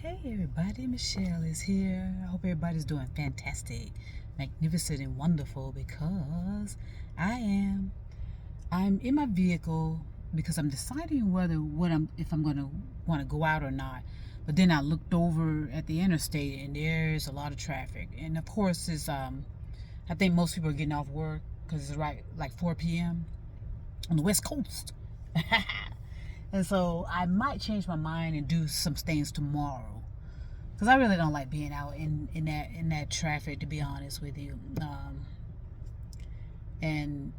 Hey everybody, Michelle is here. I hope everybody's doing fantastic, magnificent, and wonderful because I am. I'm in my vehicle because I'm deciding if I'm gonna want to go out or not. But then I looked over at the interstate and there's a lot of traffic. And of course I think most people are getting off work because it's right like 4 p.m. on the West Coast. And so I might change my mind and do some things tomorrow because I really don't like being out in that traffic, to be honest with you. And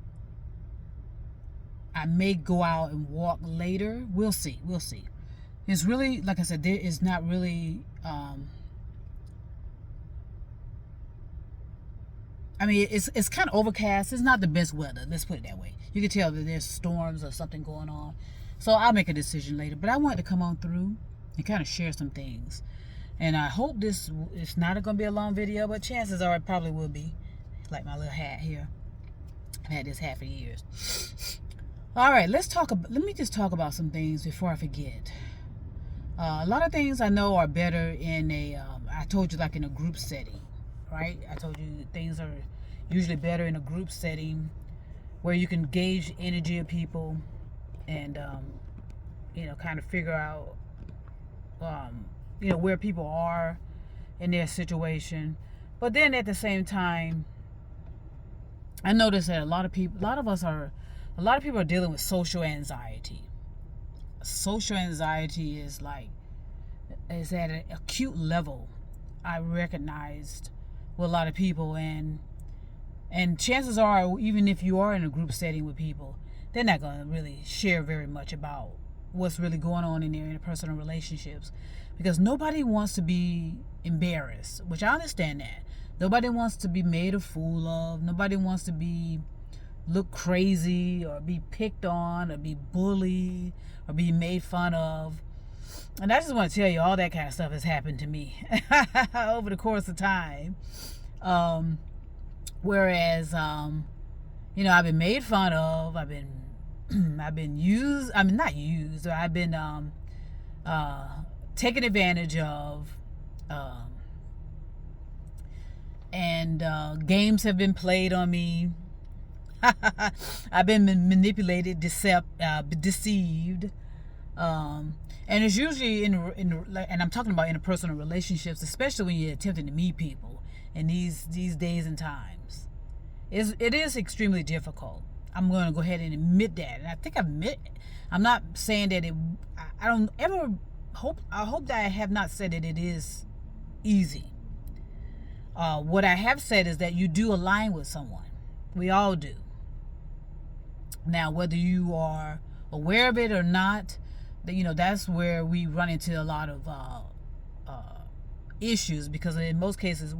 I may go out and walk later. We'll see. We'll see. It's really, like I said, there is not really. I mean, it's kind of overcast. It's not the best weather. Let's put it that way. You can tell that there's storms or something going on. So I'll make a decision later. But I wanted to come on through and kind of share some things. And I hope this is not going to be a long video, but chances are it probably will be. Like my little hat here. I've had this hat for years. All right, let me just talk about some things before I forget. A lot of things I know are better in I told you, like in a group setting, right? I told you things are usually better in a group setting where you can gauge energy of people and, kind of figure out, where people are in their situation. But then at the same time, I noticed that a lot of people are dealing with social anxiety. Social anxiety is at an acute level. I recognized with a lot of people, and chances are, even if you are in a group setting with people, they're not going to really share very much about what's really going on in their interpersonal relationships, because nobody wants to be embarrassed, which I understand that. Nobody wants to be made a fool of. Nobody wants to look crazy or be picked on or be bullied or be made fun of. And I just want to tell you, all that kind of stuff has happened to me over the course of time. Whereas, I've been made fun of. I've been used. I mean, not used. I've been taken advantage of. And games have been played on me. I've been manipulated, deceived. And it's usually and I'm talking about interpersonal relationships, especially when you're attempting to meet people in these days and times. It is extremely difficult. I'm going to go ahead and admit that, and I think I'm not saying that I don't ever hope. I hope that I have not said that it is easy. What I have said is that you do align with someone. We all do. Now, whether you are aware of it or not, that's where we run into a lot of issues, because in most cases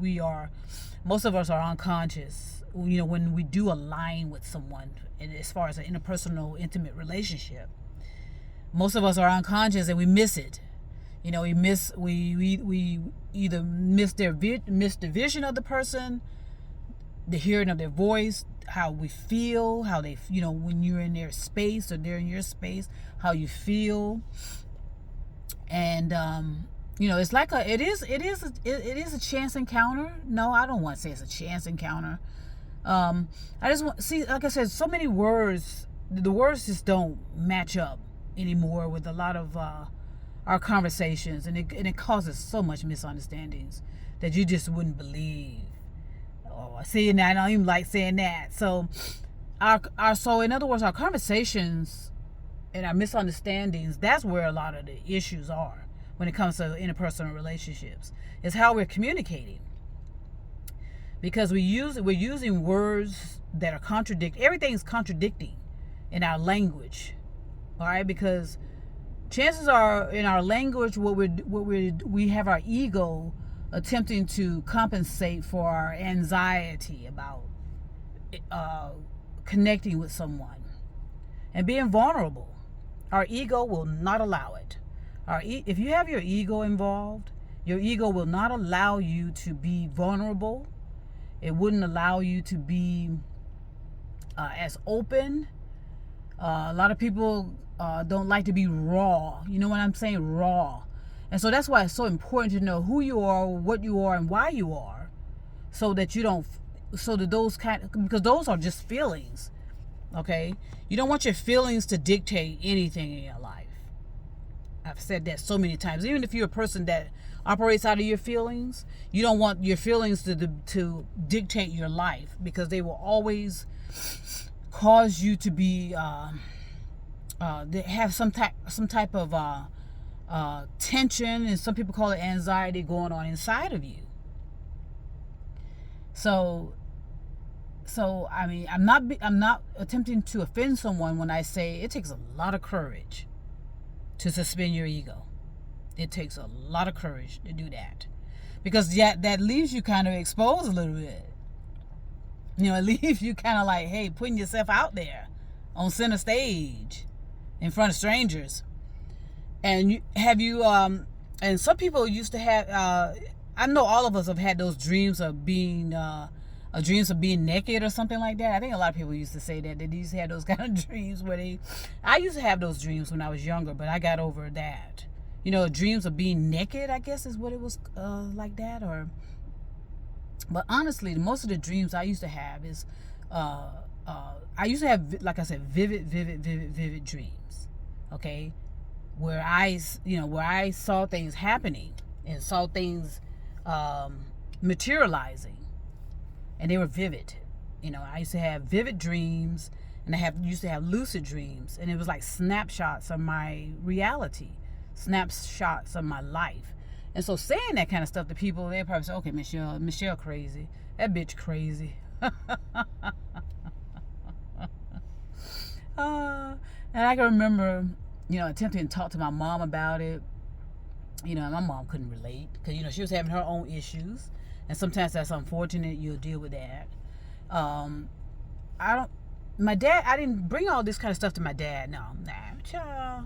most of us are unconscious. When we do align with someone, and as far as an interpersonal, intimate relationship, most of us are unconscious and we miss it. We either miss the vision of the person, the hearing of their voice, how we feel, how they, when you're in their space or they're in your space, how you feel. And it's like it is a chance encounter. No, I don't want to say it's a chance encounter. I just want see, like I said, so many words. The words just don't match up anymore with a lot of our conversations, and it causes so much misunderstandings that you just wouldn't believe. Oh, see, now I don't even like saying that. So so in other words, our conversations and our misunderstandings, that's where a lot of the issues are when it comes to interpersonal relationships. It's how we're communicating, because we're using words that are contradicting. Everything's contradicting in our language, all right? Because chances are, in our language, we have our ego attempting to compensate for our anxiety about connecting with someone and being vulnerable. Our ego will not allow it. If you have your ego involved, your ego will not allow you to be vulnerable. It wouldn't allow you to be as open. A lot of people don't like to be raw. You know what I'm saying? Raw. And so that's why it's so important to know who you are, what you are, and why you are, so that you don't, so that because those are just feelings, okay? You don't want your feelings to dictate anything in your life. I've said that so many times. Even if you're a person that operates out of your feelings, you don't want your feelings to dictate your life, because they will always cause you to be they have some type of tension, and some people call it anxiety, going on inside of you. So I mean, I'm not attempting to offend someone when I say it takes a lot of courage to suspend your ego. It takes a lot of courage to do that, because that leaves you kind of exposed a little bit. It leaves you kind of like, hey, putting yourself out there on center stage in front of strangers. And and some people used to have, I know all of us have had those dreams of being naked or something like that. I think a lot of people used to say that they used to have those kind of dreams I used to have those dreams when I was younger, but I got over that. Dreams of being naked, I guess is what it was, like that. But honestly, most of the dreams I used to have is, I used to have, like I said, vivid dreams, okay? Where I saw things happening and saw things materializing, and they were vivid. I used to have vivid dreams, and I used to have lucid dreams, and it was like snapshots of my reality, snapshots of my life. And so saying that kind of stuff to people, they probably say, okay, Michelle crazy. That bitch crazy. And I can remember, attempting to talk to my mom about it. My mom couldn't relate, because, she was having her own issues. And sometimes that's unfortunate. You'll deal with that. I didn't bring all this kind of stuff to my dad. No, child.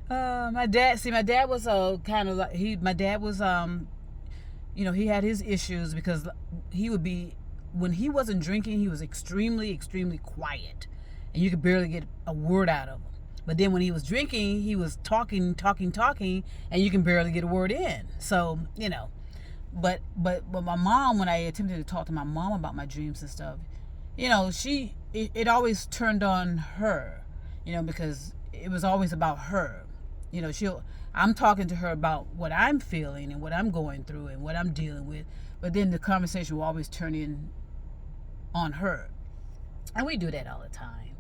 My dad was kind of like, my dad was, he had his issues, because he would be, when he wasn't drinking, he was extremely, extremely quiet, and you could barely get a word out of him. But then when he was drinking, he was talking, and you can barely get a word in. So, but my mom, when I attempted to talk to my mom about my dreams and stuff, it always turned on her, because it was always about her. I'm talking to her about what I'm feeling and what I'm going through and what I'm dealing with, but then the conversation will always turn in on her. And we do that all the time.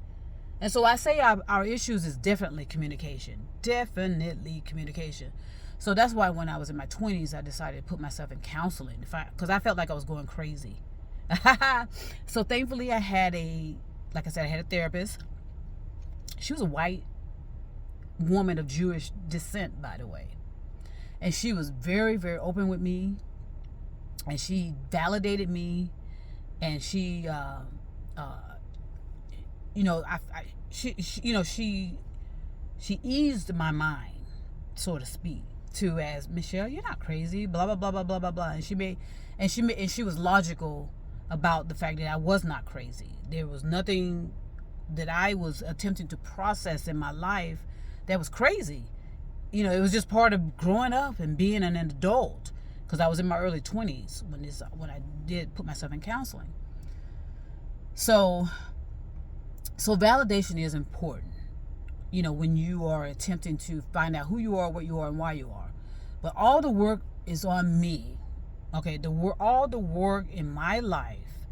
And so I say our issues is definitely communication. So that's why when I was in my 20s, I decided to put myself in counseling, because I felt like I was going crazy. So thankfully I had a therapist. She was a white woman of Jewish descent, by the way. And she was very, very open with me. And she validated me. And she, she eased my mind, so to speak, to, as, Michelle, you're not crazy, blah, blah, blah, blah, blah, blah, blah. And she was logical about the fact that I was not crazy. There was nothing that I was attempting to process in my life that was crazy. It was just part of growing up and being an adult, because I was in my early 20s when I did put myself in counseling. So validation is important, when you are attempting to find out who you are, what you are, and why you are. But all the work is on me. Okay, all the work in my life,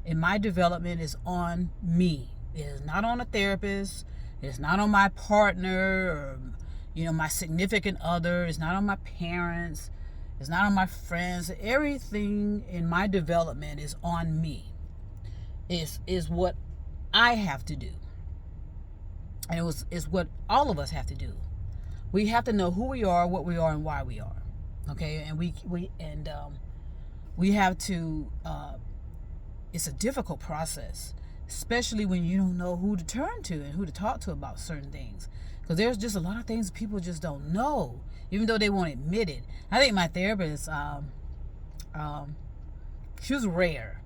in my development, is on me. It is not on a therapist. It's not on my partner or, my significant other. It's not on my parents. It's not on my friends. Everything in my development is on me. Is what I have to do. And is what all of us have to do. We have to know who we are, what we are, and why we are. Okay? And we have to, it's a difficult process, especially when you don't know who to turn to and who to talk to about certain things. Because there's just a lot of things people just don't know, even though they won't admit it. I think my therapist, she was rare.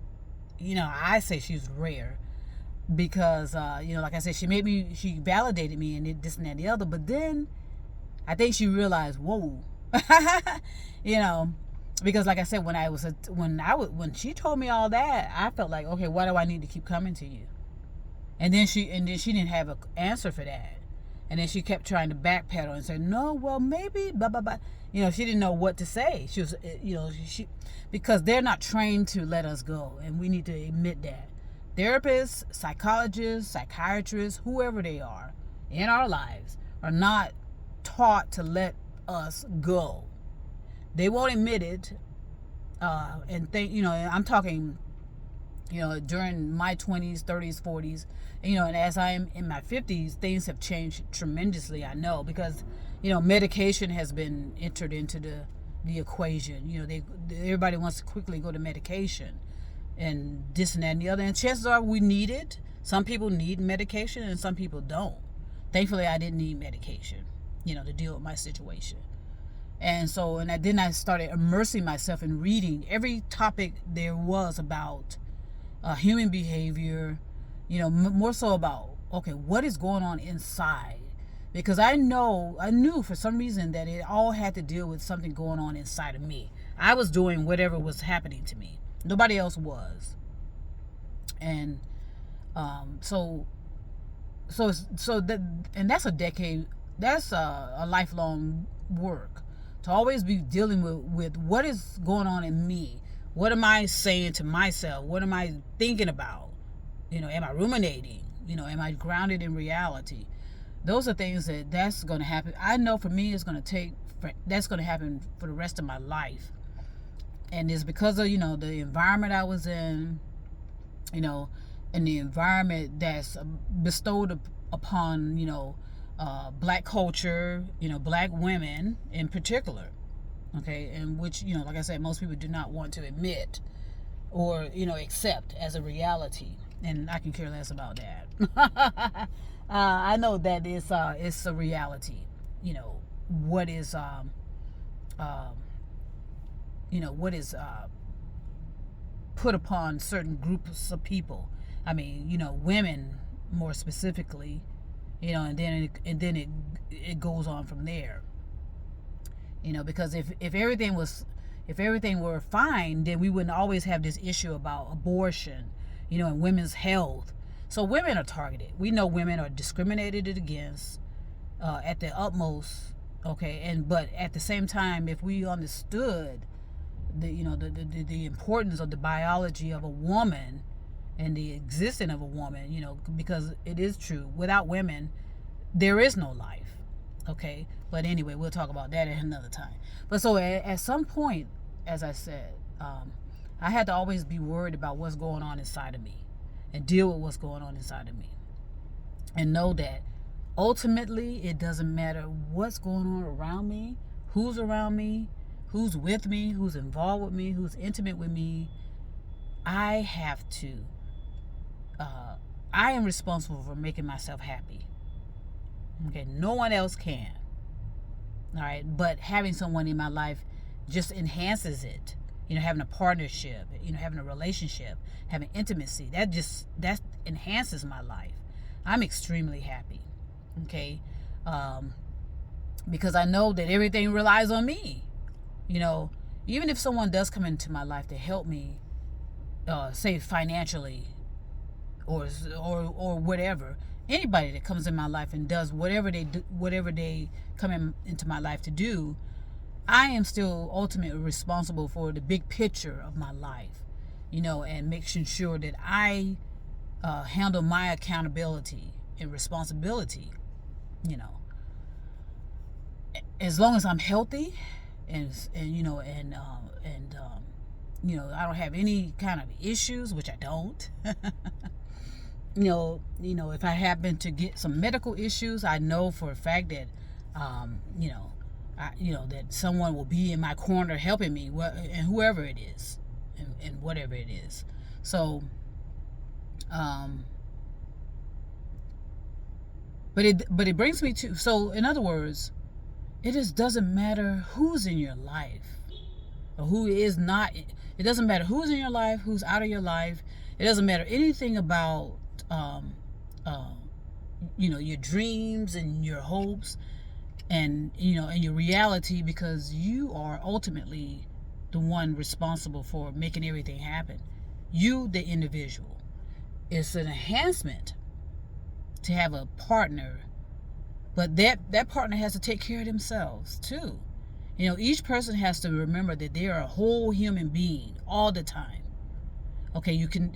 I say she was rare because, like I said, she validated me and this and that and the other. But then I think she realized, whoa, you know, because like I said, when she told me all that, I felt like, okay, why do I need to keep coming to you? And then she didn't have an answer for that. And then she kept trying to backpedal and say, no, well, maybe, blah, blah, blah. You know, she didn't know what to say. She was, you know, because they're not trained to let us go. And we need to admit that. Therapists, psychologists, psychiatrists, whoever they are in our lives are not taught to let us go. They won't admit it. And think, you know, I'm talking, you know, during my 20s, 30s, 40s, you know, and as I'm in my 50s, things have changed tremendously, I know, because, you know, medication has been entered into the equation. You know, everybody wants to quickly go to medication and this and that and the other, and chances are we need it. Some people need medication and some people don't. Thankfully, I didn't need medication, you know, to deal with my situation. And so, then I started immersing myself in reading every topic there was about human behavior, you know, more so about, okay, what is going on inside? Because I knew for some reason that it all had to deal with something going on inside of me. I was doing whatever was happening to me. Nobody else was. And that's a decade, that's a lifelong work, to always be dealing with what is going on in me. What am I saying to myself? What am I thinking about? You know, am I ruminating? You know, am I grounded in reality? Those are things that's going to happen. I know for me, that's going to happen for the rest of my life. And it's because of, you know, the environment I was in, you know, and the environment that's bestowed upon, you know, black culture, you know, black women in particular. Okay, and which, you know, like I said, most people do not want to admit or, you know, accept as a reality, and I can care less about that. I know that it's a reality. You know what is put upon certain groups of people. I mean, you know, women more specifically. You know, and then it goes on from there. You know, because if everything were fine, then we wouldn't always have this issue about abortion, you know, and women's health. So women are targeted. We know women are discriminated against at the utmost. Okay, but at the same time, if we understood the importance of the biology of a woman and the existence of a woman, you know, because it is true, without women there is no life. Okay, but anyway, we'll talk about that at another time. But so at some point, as I said, I had to always be worried about what's going on inside of me and deal with what's going on inside of me, and know that ultimately it doesn't matter what's going on around me, who's around me, who's with me, who's involved with me, who's intimate with me. I have to I am responsible for making myself happy. Okay, no one else can. All right, but having someone in my life just enhances it. You know, having a partnership, you know, having a relationship, having intimacy, that enhances my life. I'm extremely happy. Okay, because I know that everything relies on me. You know, even if someone does come into my life to help me, say financially, or whatever. Anybody that comes in my life and does whatever they come into my life to do, I am still ultimately responsible for the big picture of my life, you know, and making sure that I handle my accountability and responsibility, you know. As long as I'm healthy, and you know, and you know, I don't have any kind of issues, which I don't. You know, if I happen to get some medical issues, I know for a fact that, you know, that someone will be in my corner helping me, and whoever it is, and whatever it is. So, but it brings me to, so in other words, it just doesn't matter who's in your life or who is not. It doesn't matter who's in your life, who's out of your life. It doesn't matter anything about you know, your dreams and your hopes. and in your reality, because you are ultimately the one responsible for making everything happen. You, the individual. It's an enhancement to have a partner, but that partner has to take care of themselves too. Each person has to remember that they are a whole human being all the time. Okay, you can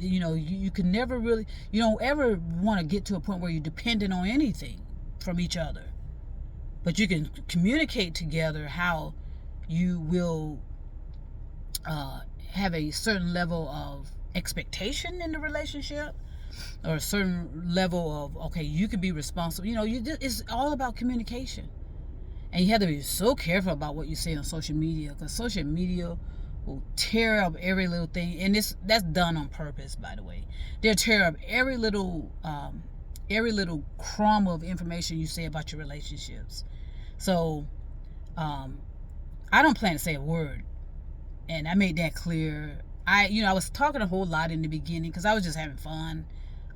never really, you don't ever want to get to a point where you're dependent on anything from each other. But you can communicate together how you will have a certain level of expectation in the relationship, or a certain level of, okay, you can be responsible. It's all about communication. And you have to be so careful about what you say on social media, because social media will tear up every little thing, and that's done on purpose, by the way. They'll tear up every little crumb of information you say about your relationships. So I don't plan to say a word, and I made that clear. I was talking a whole lot in the beginning because I was just having fun,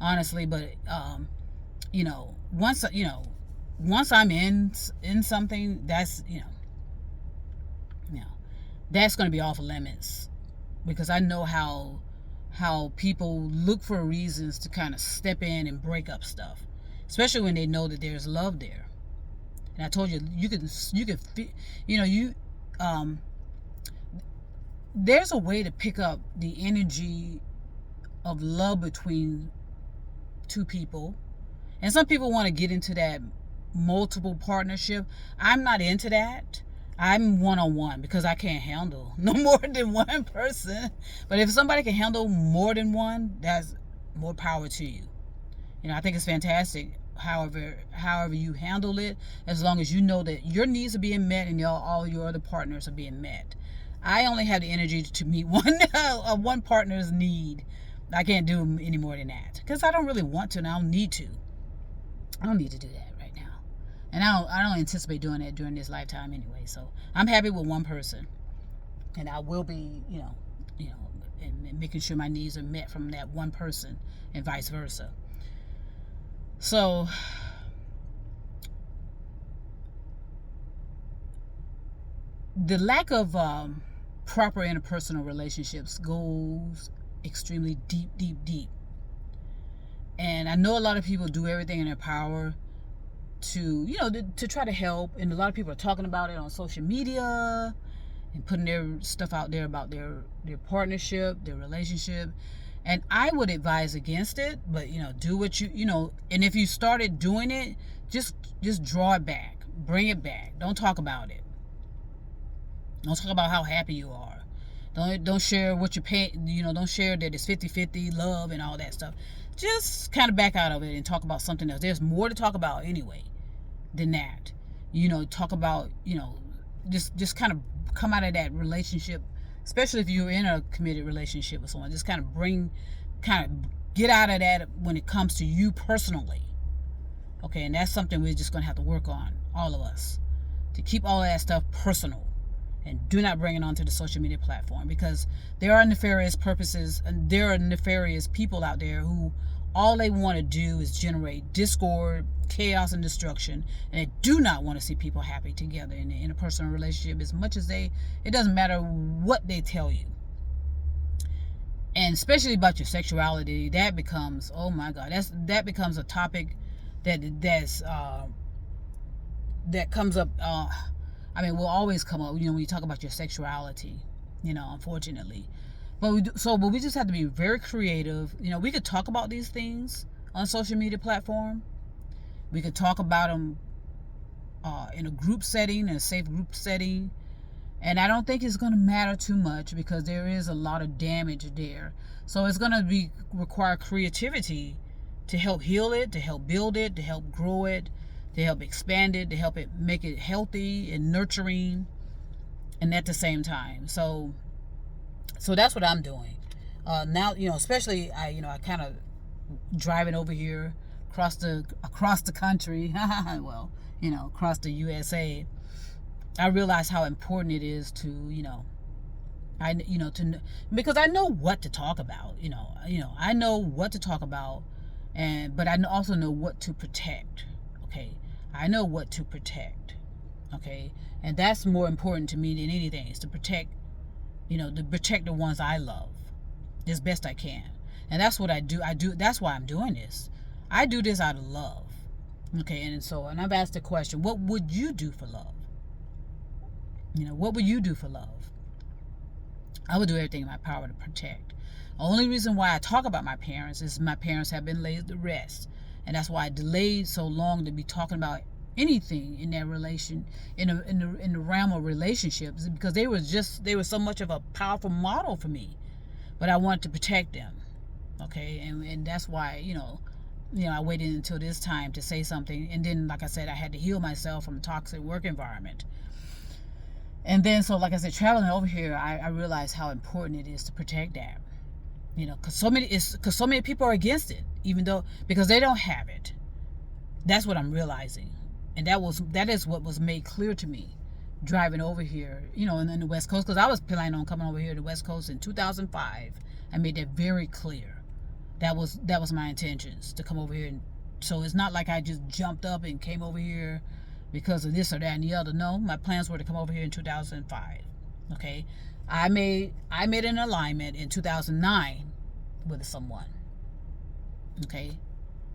honestly. But once I'm in something, that's that's going to be off limits, because I know how people look for reasons to kind of step in and break up stuff, especially when they know that there's love there. And I told you, you could there's a way to pick up the energy of love between two people. And some people want to get into that multiple partnership. I'm not into that. I'm one-on-one, because I can't handle no more than one person. But if somebody can handle more than one, that's more power to you. I think it's fantastic. However you handle it, as long as you know that your needs are being met and all your other partners are being met. I only have the energy to meet one partner's need. I can't do any more than that, because I don't really want to, and I don't need to. I don't need to do that right now, and I don't anticipate doing that during this lifetime anyway. So I'm happy with one person, and I will be, and making sure my needs are met from that one person, and vice versa. So the lack of proper interpersonal relationships goes extremely deep. And I know a lot of people do everything in their power to try to help, and a lot of people are talking about it on social media and putting their stuff out there about their partnership, their relationship. And I would advise against it, but do what and if you started doing it, just draw it back, bring it back. Don't talk about it. Don't talk about how happy you are. Don't share what you pay. Don't share that it's 50-50 love and all that stuff. Just kind of back out of it and talk about something else. There's more to talk about anyway than that. Talk about, just kind of come out of that relationship, especially if you're in a committed relationship with someone. Just kind of get out of that when it comes to you personally. Okay, and that's something we're just going to have to work on, all of us, to keep all of that stuff personal. And do not bring it onto the social media platform, because there are nefarious purposes, and there are nefarious people out there who all they want to do is generate discord, chaos, and destruction, and they do not want to see people happy together in an interpersonal relationship, as much as it doesn't matter what they tell you. And especially about your sexuality, that becomes, oh my God, that becomes a topic that comes up. Will always come up, when you talk about your sexuality, unfortunately. But we just have to be very creative. We could talk about these things on social media platform. We could talk about them in a group setting, in a safe group setting. And I don't think it's going to matter too much, because there is a lot of damage there. So it's going to require creativity to help heal it, to help build it, to help grow it, to help expand it, to help it make it healthy and nurturing, and at the same time. So that's what I'm doing now. Especially I kind of driving over here across the country. Well, across the USA. I realize how important it is to because I know what to talk about. I know what to talk about, but I also know what to protect. Okay. I know what to protect. Okay, and that's more important to me than anything, is to protect, to protect the ones I love as best I can. And that's what I do. That's why I'm doing this. I do this out of love. Okay, and I've asked the question, what would you do for love? What would you do for love? I would do everything in my power to protect. The only reason why I talk about my parents is my parents have been laid to rest. And that's why I delayed so long to be talking about anything in that relation, in the realm of relationships, because they were so much of a powerful model for me. But I wanted to protect them. Okay, and that's why, I waited until this time to say something. And then, like I said, I had to heal myself from a toxic work environment. And then, so like I said, traveling over here, I realized how important it is to protect that. Because so many people are against it, because they don't have it. That's what I'm realizing, and that is what was made clear to me driving over here, in the West Coast, because I was planning on coming over here to the West Coast in 2005. I made that very clear. That was my intentions, to come over here, and so it's not like I just jumped up and came over here because of this or that and the other. No, my plans were to come over here in 2005. Okay, I made an alignment in 2009 with someone. Okay,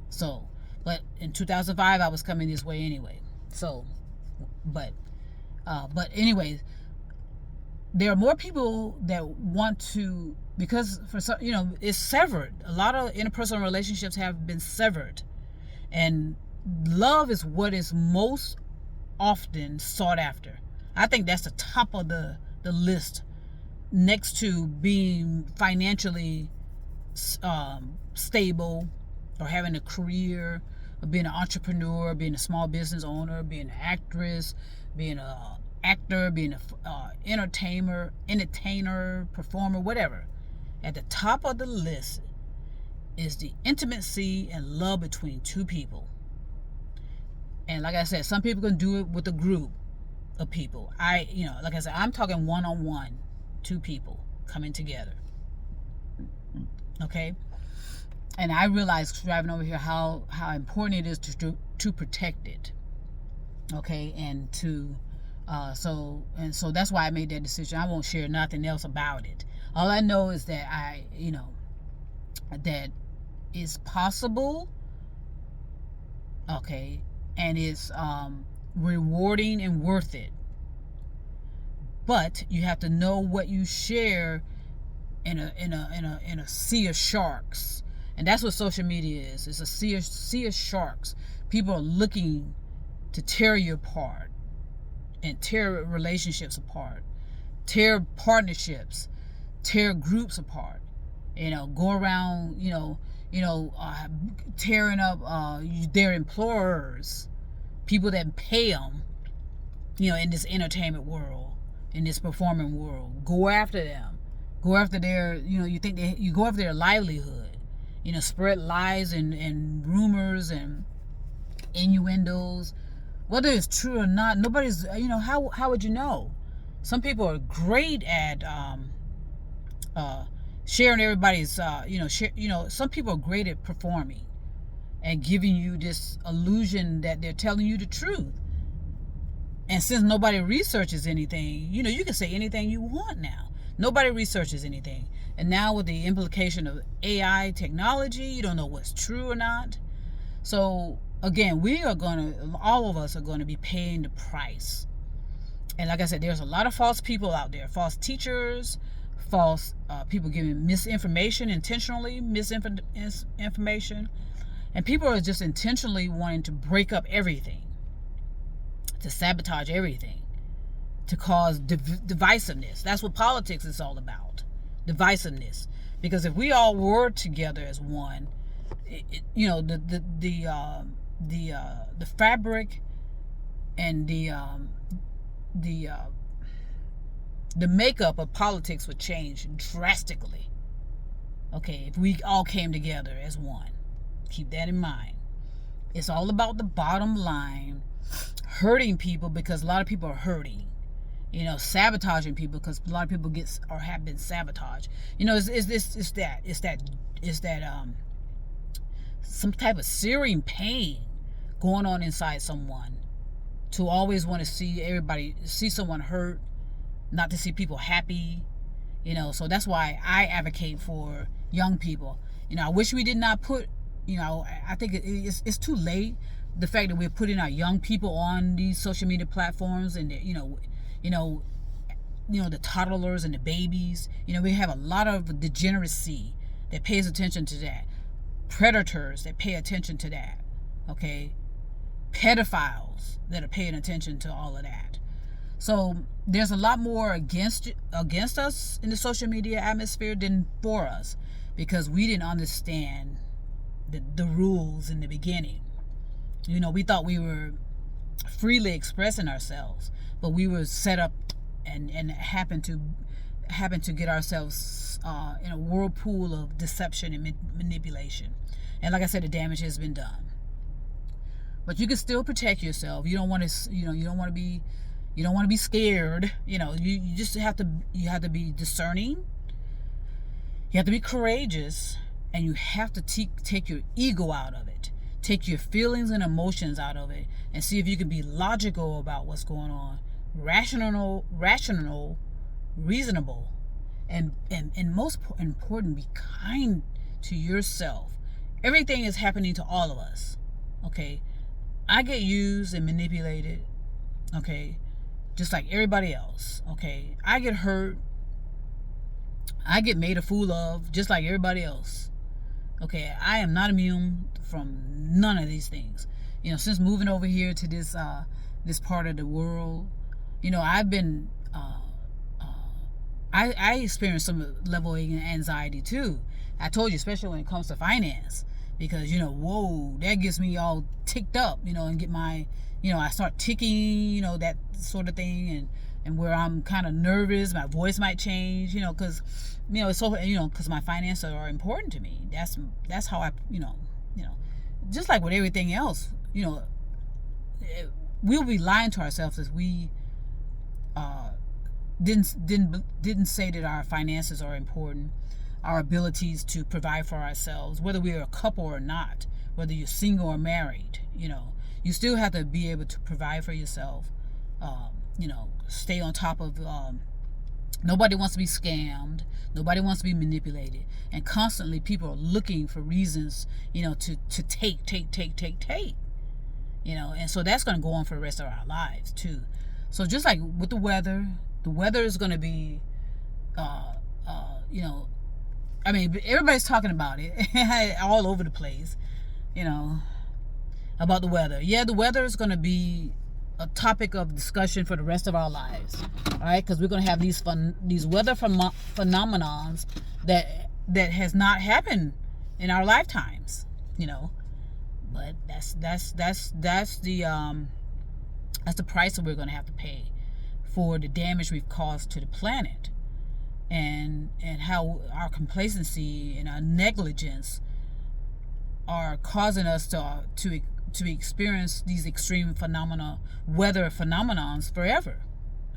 so, but in 2005 I was coming this way anyway. So, but anyways, there are more people that want to, because for some, it's severed. A lot of interpersonal relationships have been severed, and love is what is most often sought after. I think that's the top of the list, next to being financially stable, or having a career, or being an entrepreneur, being a small business owner, being an actress, being an actor, being an entertainer, performer, whatever. At the top of the list is the intimacy and love between two people. And like I said, some people can do it with a group of people. Like I said, I'm talking one-on-one, two people coming together. Okay? And I realized driving over here how important it is to protect it. Okay? And so that's why I made that decision. I won't share nothing else about it. All I know is that that it's possible. Okay? And it's rewarding and worth it. But you have to know what you share in a sea of sharks. And that's what social media is. It's a sea of sharks. People are looking to tear you apart, and tear relationships apart, tear partnerships, tear groups apart. Go around, tearing up their employers, people that pay them, in this entertainment world, in this performing world. Go after them. Go after their, you go after their livelihood. Spread lies and rumors and innuendos. Whether it's true or not, nobody's, how would you know? Some people are great at sharing everybody's, some people are great at performing and giving you this illusion that they're telling you the truth. And since nobody researches anything, you can say anything you want now. Nobody researches anything. And now with the implication of AI technology, you don't know what's true or not. So again, all of us are going to be paying the price. And like I said, there's a lot of false people out there, false teachers, false people giving misinformation, intentionally misinformation. And people are just intentionally wanting to break up everything, to sabotage everything, to cause divisiveness. That's what politics is all about, divisiveness. Because if we all were together as one, the fabric and the makeup of politics would change drastically. Okay, if we all came together as one. Keep that in mind. It's all about the bottom line, hurting people because a lot of people are hurting. Sabotaging people because a lot of people have been sabotaged. It's that some type of searing pain going on inside someone. to always want to see someone hurt, not to see people happy. So that's why I advocate for young people. I wish we did not put, I think it's too late. The fact that we're putting our young people on these social media platforms, and the toddlers and the babies. We have a lot of degeneracy that pays attention to that. Predators that pay attention to that. Okay? Pedophiles that are paying attention to all of that. So there's a lot more against us in the social media atmosphere than for us, because we didn't understand the rules in the beginning. We thought we were freely expressing ourselves, but we were set up and happened to get ourselves in a whirlpool of deception and manipulation. And like I said, the damage has been done. But you can still protect yourself. You don't want to, you don't want to be scared. You just have to be discerning. You have to be courageous, and you have to take your ego out of it. Take your feelings and emotions out of it, and see if you can be logical about what's going on. Rational, reasonable, and most important, be kind to yourself. Everything is happening to all of us. Okay? I get used and manipulated. Okay? Just like everybody else. Okay? I get hurt. I get made a fool of just like everybody else. Okay? I am not immune from none of these things. Since moving over here to this part of the world, I've been I experienced some level of anxiety too. I told you, especially when it comes to finance, because whoa, that gets me all ticked up, and get my, I start ticking, that sort of thing, and where I'm kind of nervous, my voice might change, because it's so, because my finances are important to me. That's how I, just like with everything else, we'll be lying to ourselves if we didn't say that our finances are important, our abilities to provide for ourselves, whether we're a couple or not, whether you're single or married. You still have to be able to provide for yourself. Stay on top of. Nobody wants to be scammed. Nobody wants to be manipulated, and constantly people are looking for reasons, to take. And so that's going to go on for the rest of our lives too. So just like with the weather is going to be, everybody's talking about it all over the place, about the weather. Yeah, the weather is going to be a topic of discussion for the rest of our lives. All right, because we're going to have these weather phenomenons that has not happened in our lifetimes. But that's the price that we're going to have to pay for the damage we've caused to the planet, and how our complacency and our negligence are causing us to experience these extreme weather phenomenons forever,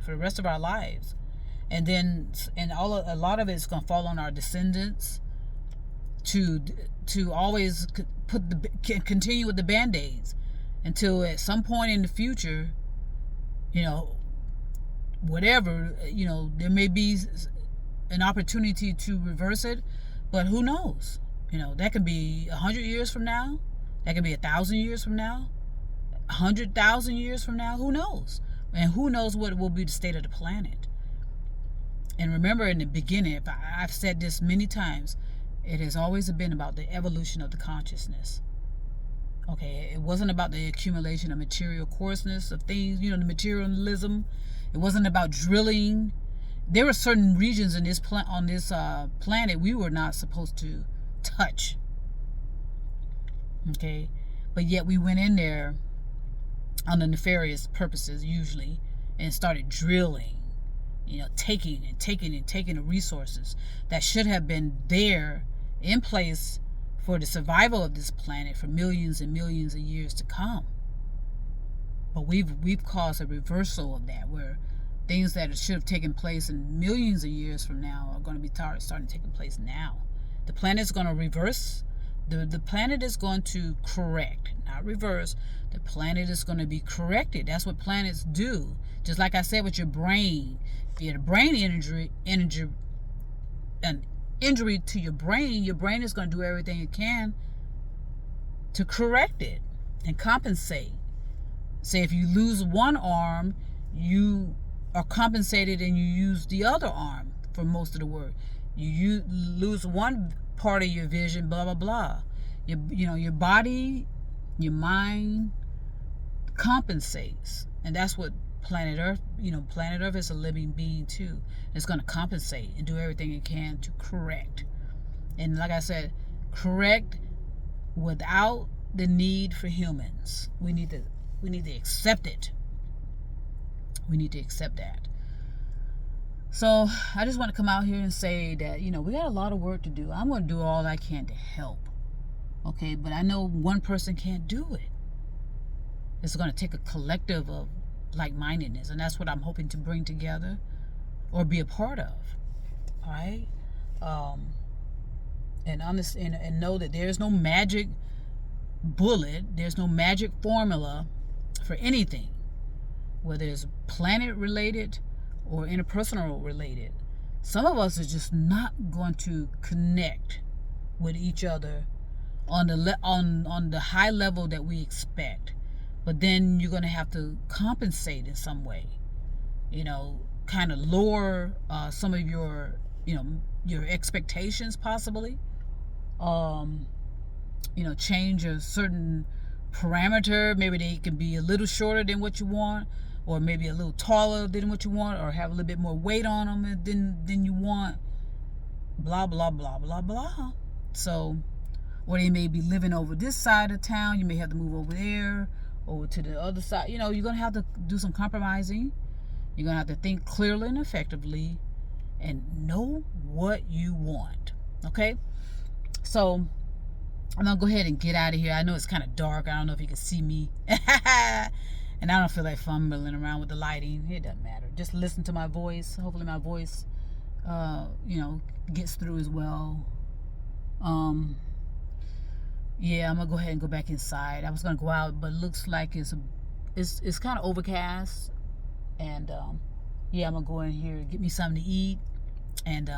for the rest of our lives. And a lot of it's going to fall on our descendants to always continue with the band-aids until at some point in the future, whatever, there may be an opportunity to reverse it, but who knows? That could be 100 years from now. That could be 1,000 years from now, 100,000 years from now. Who knows? And who knows what will be the state of the planet? And remember, in the beginning, I've said this many times, it has always been about the evolution of the consciousness. Okay, it wasn't about the accumulation of material coarseness of things, the materialism. It wasn't about drilling. There were certain regions in on this planet we were not supposed to touch. Okay, but yet we went in there on the nefarious purposes usually, and started drilling, taking the resources that should have been there in place for the survival of this planet for millions and millions of years to come. But we've caused a reversal of that, where things that should have taken place in millions of years from now are going to be starting taking place now. The planet's going to reverse The planet is going to correct, not reverse. The planet is going to be corrected. That's what planets do. Just like I said with your brain. If you had a brain an injury to your brain is going to do everything it can to correct it and compensate. Say if you lose one arm, you are compensated and you use the other arm for most of the work. You lose one part of your vision, blah blah blah. Your body, your mind compensates, and that's what planet Earth. Planet Earth is a living being too. It's going to compensate and do everything it can to correct. And like I said, correct without the need for humans. We need to accept it. We need to accept that. So I just want to come out here and say that, we got a lot of work to do. I'm going to do all I can to help. Okay, but I know one person can't do it. It's going to take a collective of like-mindedness, and that's what I'm hoping to bring together or be a part of. All right? And know that there's no magic bullet, there's no magic formula for anything, whether it's planet related or interpersonal related. Some of us are just not going to connect with each other on the high level that we expect. But then you're going to have to compensate in some way. Kind of lower some of your expectations possibly. Change a certain parameter. Maybe they can be a little shorter than what you want, or maybe a little taller than what you want, or have a little bit more weight on them than you want. Blah, blah, blah, blah, blah. So, or they may be living over this side of town. You may have to move over there, over to the other side. You're going to have to do some compromising. You're going to have to think clearly and effectively and know what you want. Okay? So, I'm going to go ahead and get out of here. I know it's kind of dark. I don't know if you can see me. And I don't feel like fumbling around with the lighting. It doesn't matter. Just listen to my voice. Hopefully my voice, gets through as well. Yeah, I'm going to go ahead and go back inside. I was going to go out, but it looks like it's kind of overcast. And, yeah, I'm going to go in here, get me something to eat, and,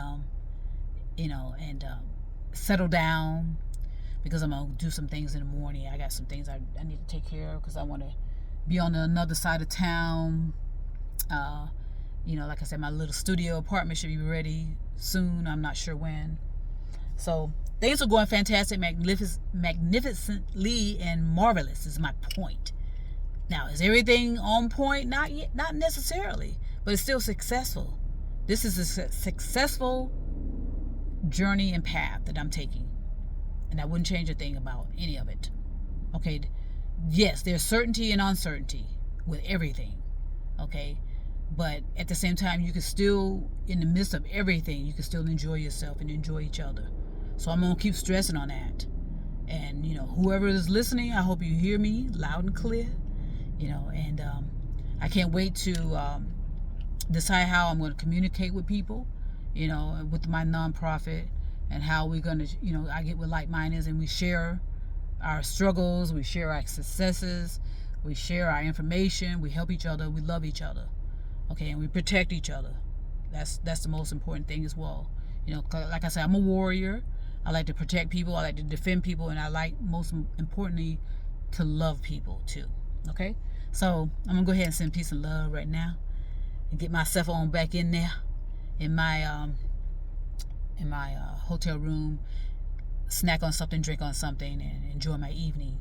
settle down, because I'm going to do some things in the morning. I got some things I need to take care of, because I want to be on another side of town. Like I said, my little studio apartment should be ready soon. I'm not sure when. So things are going fantastic, magnificently, and marvelous is my point. Now, is everything on point? Not yet, not necessarily, but it's still successful. This is a successful journey and path that I'm taking, and I wouldn't change a thing about any of it. Okay, yes, there's certainty and uncertainty with everything. Okay, but at the same time, you can still, in the midst of everything, you can still enjoy yourself and enjoy each other. So I'm gonna keep stressing on that. And whoever is listening, I hope you hear me loud and clear. And I can't wait to decide how I'm going to communicate with people, with my nonprofit, and how we're going to, I get with like-mindeds, and we share our struggles, we share our successes, we share our information, we help each other, we love each other, okay, and we protect each other. That's the most important thing as well. Like I said, I'm a warrior. I like to protect people, I like to defend people, and I like, most importantly, to love people too. Okay, so I'm gonna go ahead and send peace and love right now, and get myself on back in there, in my hotel room, snack on something, drink on something, and enjoy my evening.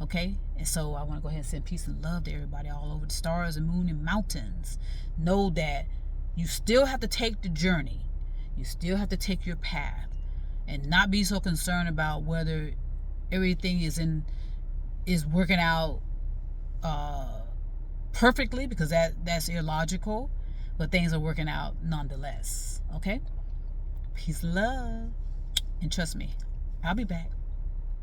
Okay, and so I want to go ahead and send peace and love to everybody all over the stars and moon and mountains. Know that you still have to take the journey, you still have to take your path, and not be so concerned about whether everything is working out perfectly, because that's illogical, but things are working out nonetheless. Okay, peace, love, and trust me, I'll be back.